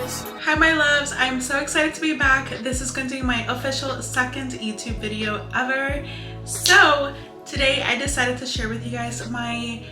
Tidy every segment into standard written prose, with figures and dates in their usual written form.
eyebrows. Hi my loves, I'm so excited to be back. This is going to be my official second YouTube video ever. So today I decided to share with you guys my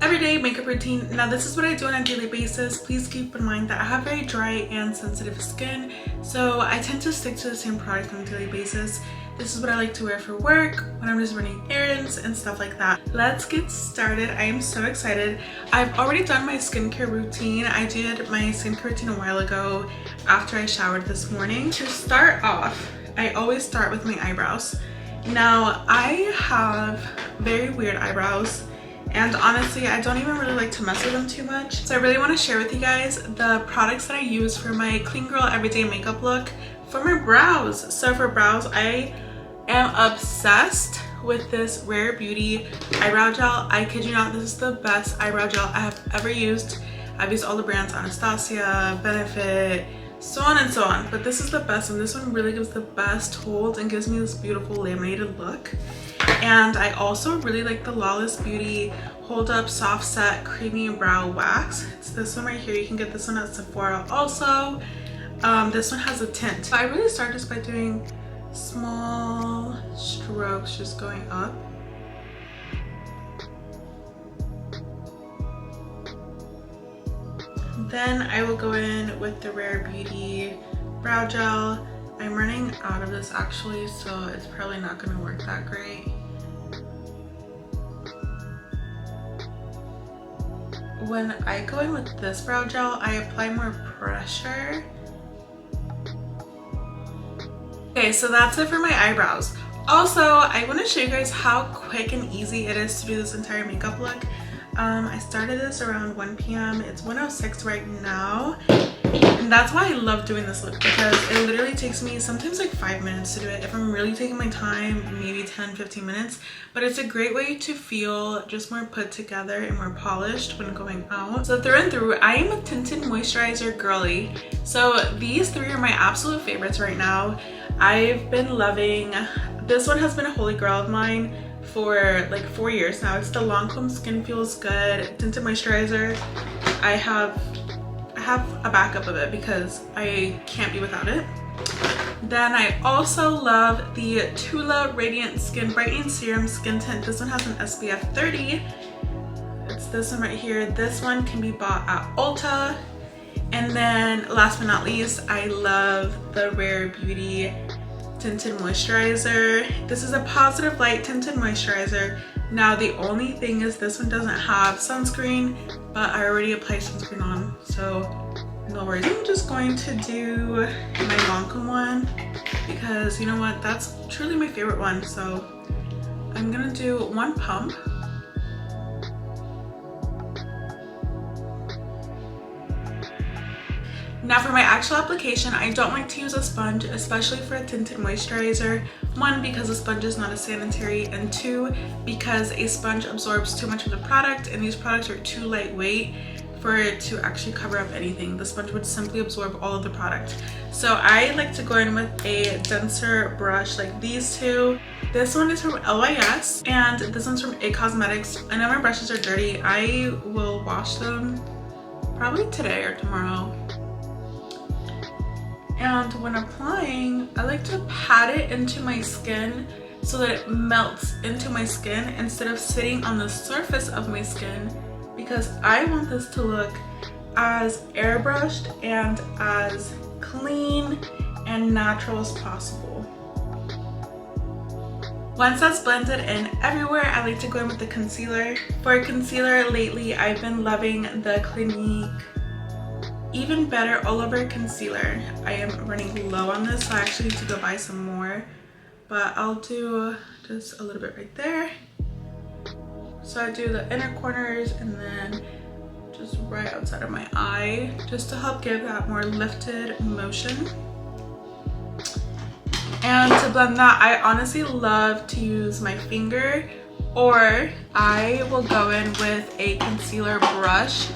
everyday makeup routine. Now this is what I do on a daily basis. Please keep in mind that I have very dry and sensitive skin, so I tend to stick to the same product on a daily basis. This is what I like to wear for work, when I'm just running errands and stuff like that. Let's get started. I am so excited. I've already done my skincare routine. I did my skincare routine a while ago after I showered this morning. To start off, I always start with my eyebrows. Now I have very weird eyebrows, and honestly I don't even really like to mess with them too much. So I really want to share with you guys the products that I use for my clean girl everyday makeup look for my brows. So for brows, I am obsessed with this Rare Beauty eyebrow gel. I kid you not, this is the best eyebrow gel I have ever used. I've used all the brands, Anastasia, Benefit, so on and so on, but this is the best, and this one really gives the best hold and gives me this beautiful laminated look. And I also really like the Lawless Beauty Hold Up Soft Set Creamy Brow Wax. It's this one right here. You can get this one at Sephora also. This one has a tint. I really start just by doing small strokes, just going up. Then I will go in with the Rare Beauty brow gel. I'm running out of this actually, so it's probably not going to work that great. When I go in with this brow gel, I apply more pressure. Okay, so that's it for my eyebrows. Also, I want to show you guys how quick and easy it is to do this entire makeup look. I started this around 1 p.m. It's 1:06 right now. And that's why I love doing this look, because it literally takes me sometimes like 5 minutes to do it. If I'm really taking my time, maybe 10-15 minutes. But it's a great way to feel just more put together and more polished when going out. So through and through, I am a tinted moisturizer girly. So these three are my absolute favorites right now. I've been loving, this one has been a holy grail of mine for like 4 years now. It's the Lancome Skin Feels Good tinted moisturizer. I have a backup of it because I can't be without it. Then I also love the Tula Radiant Skin Brightening Serum Skin Tint. This one has an SPF 30. It's this one right here. This one can be bought at Ulta. And then last but not least, I love the Rare Beauty Tinted Moisturizer. This is a Positive Light Tinted Moisturizer. Now the only thing is this one doesn't have sunscreen, but I already applied sunscreen on, so no worries. I'm just going to do my Lancome one because you know what, that's truly my favorite one. So I'm gonna do one pump. Now for my actual application, I don't like to use a sponge, especially for a tinted moisturizer. One, because a sponge is not as sanitary, and two, because a sponge absorbs too much of the product, and these products are too lightweight for it to actually cover up anything. The sponge would simply absorb all of the product. So I like to go in with a denser brush like these two. This one is from LYS, and this one's from IT Cosmetics. I know my brushes are dirty. I will wash them probably today or tomorrow. And when applying, I like to pat it into my skin so that it melts into my skin instead of sitting on the surface of my skin, because I want this to look as airbrushed and as clean and natural as possible. Once that's blended in everywhere, I like to go in with the concealer. For concealer lately, I've been loving the Clinique Even Better All Over Concealer. I am running low on this, so I actually need to go buy some more, but I'll do just a little bit right there. So I do the inner corners and then just right outside of my eye, just to help give that more lifted motion. And to blend that, I honestly love to use my finger, or I will go in with a concealer brush.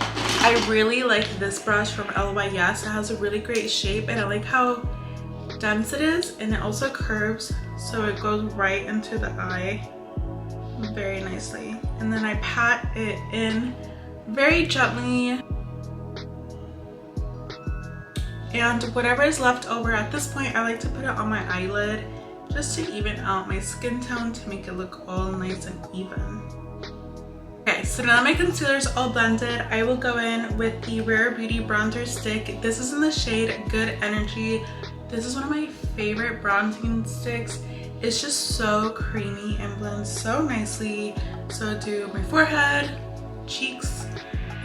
I really like this brush from LYS. It has a really great shape, and I like how dense it is, and it also curves, so it goes right into the eye very nicely. And then I pat it in very gently And whatever is left over at this point, I like to put it on my eyelid just to even out my skin tone to make it look all nice and even. Okay, so now that my concealer is all blended, I will go in with the Rare Beauty bronzer stick. This is in the shade Good Energy. This is one of my favorite bronzing sticks. It's just so creamy and blends so nicely. So I do my forehead, cheeks,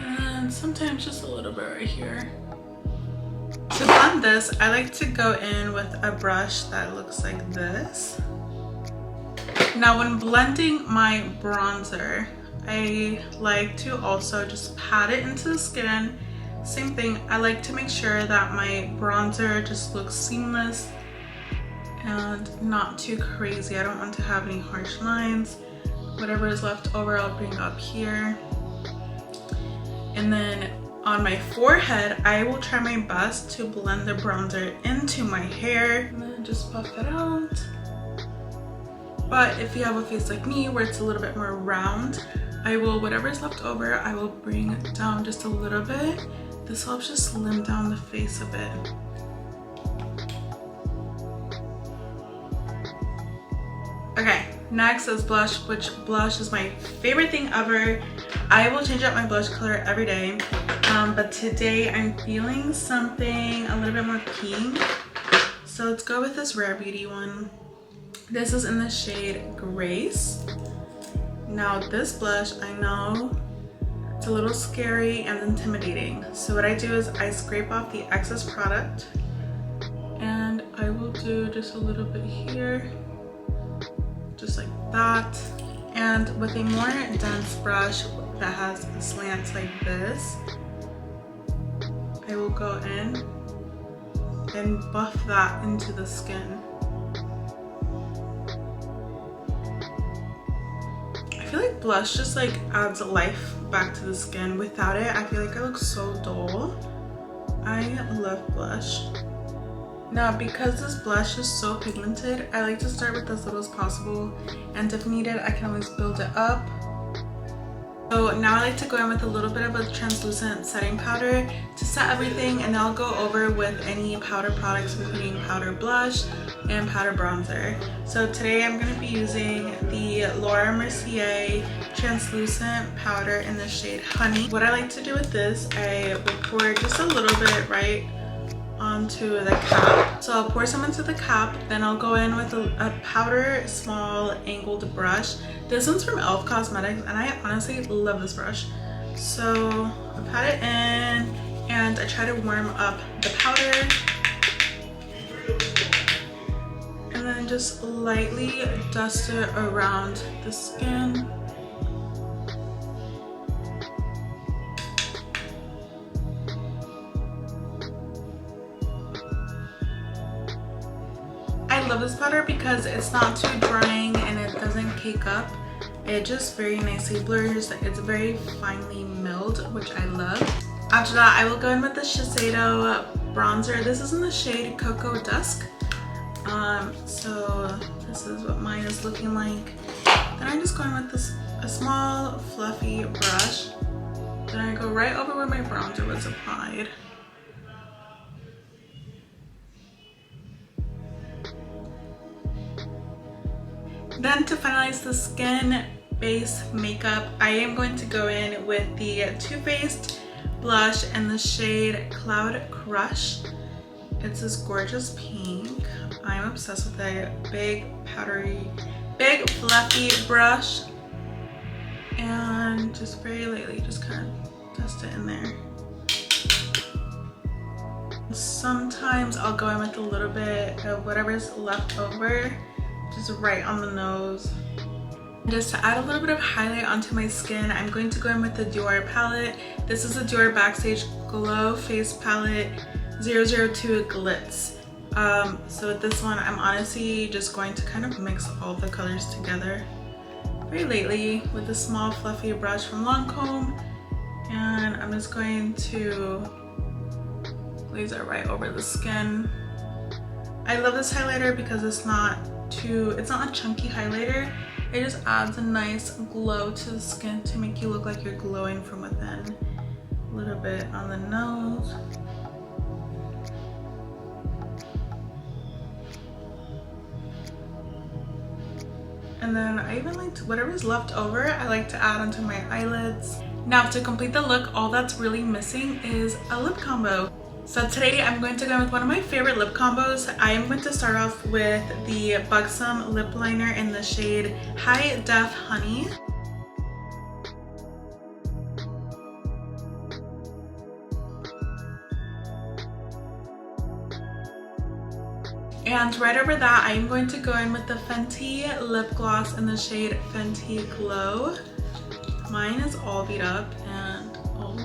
and sometimes just a little bit right here. To blend this, I like to go in with a brush that looks like this. Now when blending my bronzer, I like to also just pat it into the skin. Same thing, I like to make sure that my bronzer just looks seamless and not too crazy. I don't want to have any harsh lines. Whatever is left over, I'll bring up here. And then on my forehead, I will try my best to blend the bronzer into my hair and then just buff it out. But if you have a face like me where it's a little bit more round, I will, whatever is left over, I will bring it down just a little bit. This helps just slim down the face a bit. Okay, next is blush, which blush is my favorite thing ever. I will change up my blush color every day, but today I'm feeling something a little bit more pink. So let's go with this Rare Beauty one. This is in the shade Grace. Now this blush, I know it's a little scary and intimidating. So what I do is I scrape off the excess product and I will do just a little bit here, just like that. And with a more dense brush that has slants like this, I will go in and buff that into the skin. I feel like blush just like adds life back to the skin. Without it, I feel like I look so dull. I love blush. Now, because this blush is so pigmented, I like to start with as little as possible, and if needed, I can always build it up. So now I like to go in with a little bit of a translucent setting powder to set everything, and I'll go over with any powder products, including powder blush and powder bronzer. So today I'm going to be using the Laura Mercier translucent powder in the shade Honey. What I like to do with this, I will pour just a little bit right onto the cap. So I'll pour some into the cap, then I'll go in with a powder small angled brush. This one's from e.l.f. Cosmetics and I honestly love this brush. So I pat it in and I try to warm up the powder and then just lightly dust it around the skin. I love this powder because it's not too drying and it doesn't cake up. It just very nicely blurs. It's very finely milled, which I love. After that, I will go in with the Shiseido bronzer. This is in the shade Cocoa Dusk. So this is what mine is looking like. Then I'm just going with a small fluffy brush. Then I go right over where my bronzer was applied. Then to finalize the skin base makeup, I am going to go in with the Too Faced blush in the shade Cloud Crush. It's this gorgeous pink. I'm obsessed with it. Big powdery, big fluffy brush, and just very lightly just kind of dust it in there. Sometimes I'll go in with a little bit of whatever's left over, just right on the nose. Just to add a little bit of highlight onto my skin, I'm going to go in with the Dior palette. This is the Dior Backstage Glow Face Palette 002 Glitz. So with this one, I'm honestly just going to kind of mix all the colors together very lightly with a small fluffy brush from Lancome, and I'm just going to glaze it right over the skin. I love this highlighter because it's not a chunky highlighter. It just adds a nice glow to the skin to make you look like you're glowing from within. A little bit on the nose. and then I even like whatever's left over I like to add onto my eyelids. Now to complete the look, all that's really missing is a lip combo. So today I'm going to go with one of my favorite lip combos. I am going to start off with the Buxom lip liner in the shade High Def Honey. And right over that, I am going to go in with the Fenty lip gloss in the shade Fenty Glow. Mine is all beat up and old.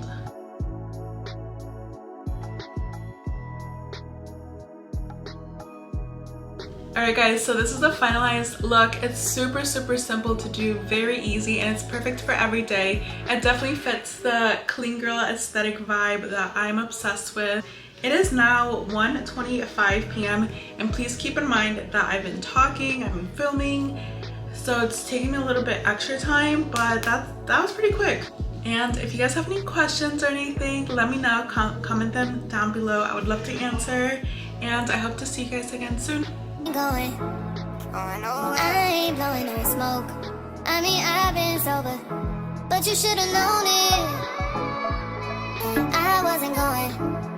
Alright guys, so this is the finalized look. It's super simple to do, very easy, and it's perfect for every day. It definitely fits the clean girl aesthetic vibe that I'm obsessed with. It is now 1:25 p.m. and please keep in mind that I've been talking, I've been filming, so it's taking me a little bit extra time, but that was pretty quick. And if you guys have any questions or anything, let me know, comment them down below. I would love to answer, and I hope to see you guys again soon. Going, I ain't blowing no smoke. I mean, I've been sober, but you should've known it. I wasn't going